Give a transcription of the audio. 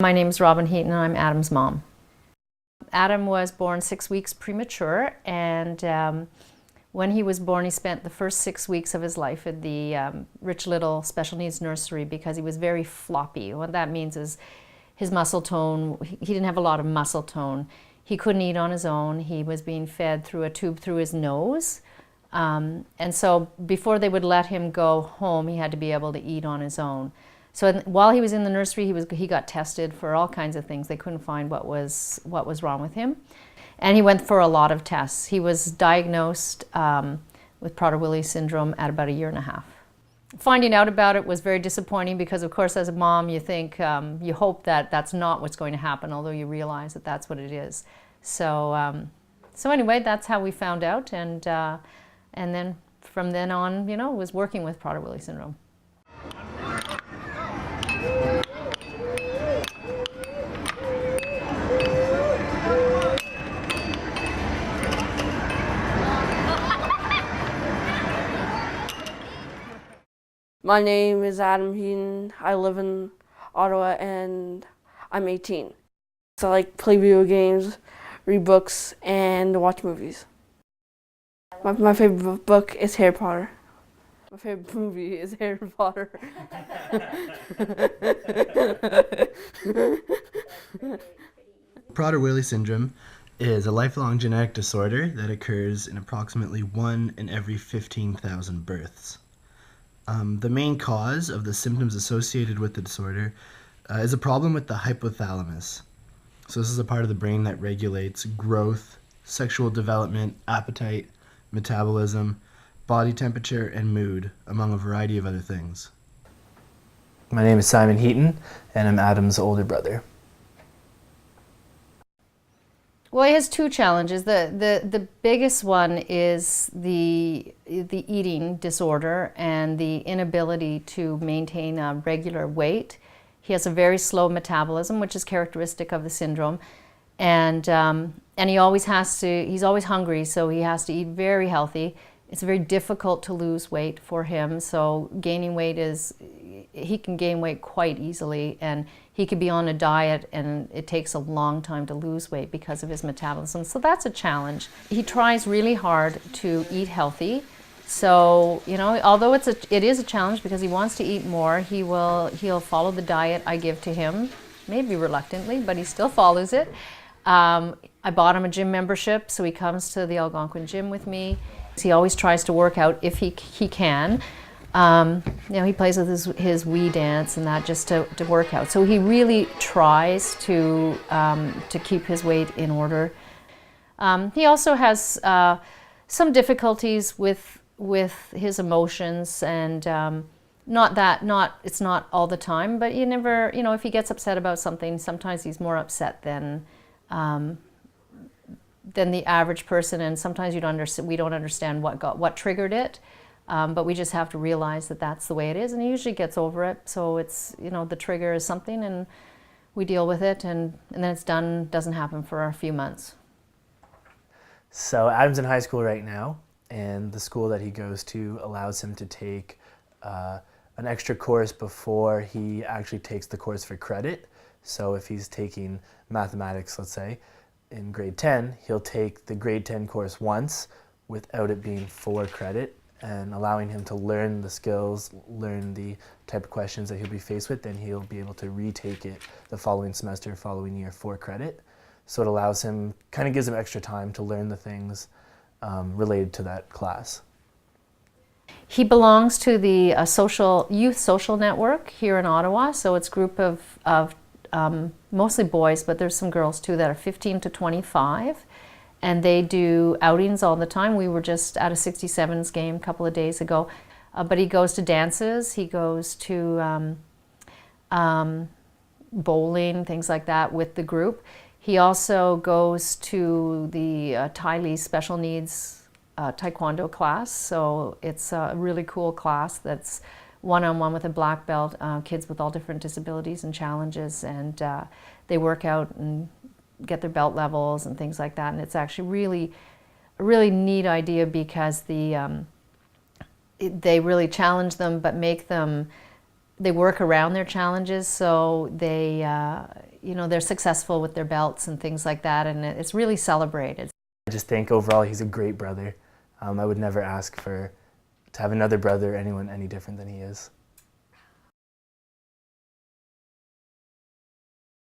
My name is Robin Heaton and I'm Adam's mom. Adam was born 6 weeks premature, and when he was born he spent the first 6 weeks of his life at the Rich Little Special Needs Nursery because he was very floppy. What that means is his muscle tone, he didn't have a lot of muscle tone. He couldn't eat on his own. He was being fed through a tube through his nose. And so before they would let him go home, he had to be able to eat on his own. So while he was in the nursery, he got tested for all kinds of things. They couldn't find what was wrong with him. And he went for a lot of tests. He was diagnosed with Prader Willi Syndrome at about 1.5 years. Finding out about it was very disappointing because, of course, as a mom, you think, you hope that that's not what's going to happen, although you realize that that's what it is. So, so anyway, that's how we found out, and then from then on, you know, was working with Prader Willi Syndrome. My name is Adam Heaton. I live in Ottawa and I'm 18. So I like play video games, read books, and watch movies. My favorite book is Harry Potter. My favorite movie is Harry Potter. Prader Willi Syndrome is a lifelong genetic disorder that occurs in approximately 1 in every 15,000 births. The main cause of the symptoms associated with the disorder is a problem with the hypothalamus. So this is a part of the brain that regulates growth, sexual development, appetite, metabolism, body temperature, and mood, among a variety of other things. My name is Simon Heaton, and I'm Adam's older brother. Well, he has two challenges. The biggest one is the eating disorder and the inability to maintain a regular weight. He has a very slow metabolism, which is characteristic of the syndrome, and he always has to. He's always hungry, so he has to eat very healthy. It's very difficult to lose weight for him. So gaining weight he can gain weight quite easily, and he could be on a diet and it takes a long time to lose weight because of his metabolism. So that's a challenge. He tries really hard to eat healthy. So, you know, although it is a challenge because he wants to eat more, he'll follow the diet I give to him, maybe reluctantly, but he still follows it. I bought him a gym membership, so he comes to the Algonquin gym with me. He always tries to work out if he can. You know, he plays with his Wii dance and that just to work out. So he really tries to keep his weight in order. He also has some difficulties with his emotions, and it's not all the time, but you never, you know, if he gets upset about something, sometimes he's more upset than the average person, and sometimes we don't understand what triggered it. But we just have to realize that that's the way it is, and he usually gets over it. So it's, you know, the trigger is something, and we deal with it, and then it's done. Doesn't happen for a few months. So Adam's in high school right now, and the school that he goes to allows him to take an extra course before he actually takes the course for credit. So if he's taking mathematics, let's say, in grade 10, he'll take the grade 10 course once without it being for credit, and allowing him to learn the skills, learn the type of questions that he'll be faced with, then he'll be able to retake it the following semester, following year for credit. So it allows him, kind of gives him extra time to learn the things related to that class. He belongs to the youth social network here in Ottawa, so it's a group of mostly boys, but there's some girls too that are 15 to 25. And they do outings all the time. We were just at a 67s game a couple of days ago. But he goes to dances, he goes to bowling, things like that with the group. He also goes to the Tae Special Needs Tae Kwon Do class. So it's a really cool class that's one-on-one with a black belt, kids with all different disabilities and challenges. And they work out and get their belt levels and things like that, and it's actually a really neat idea because they really challenge them, but they work around their challenges. So they you know, they're successful with their belts and things like that, and it's really celebrated. I just think overall he's a great brother. I would never ask to have another brother or anyone any different than he is.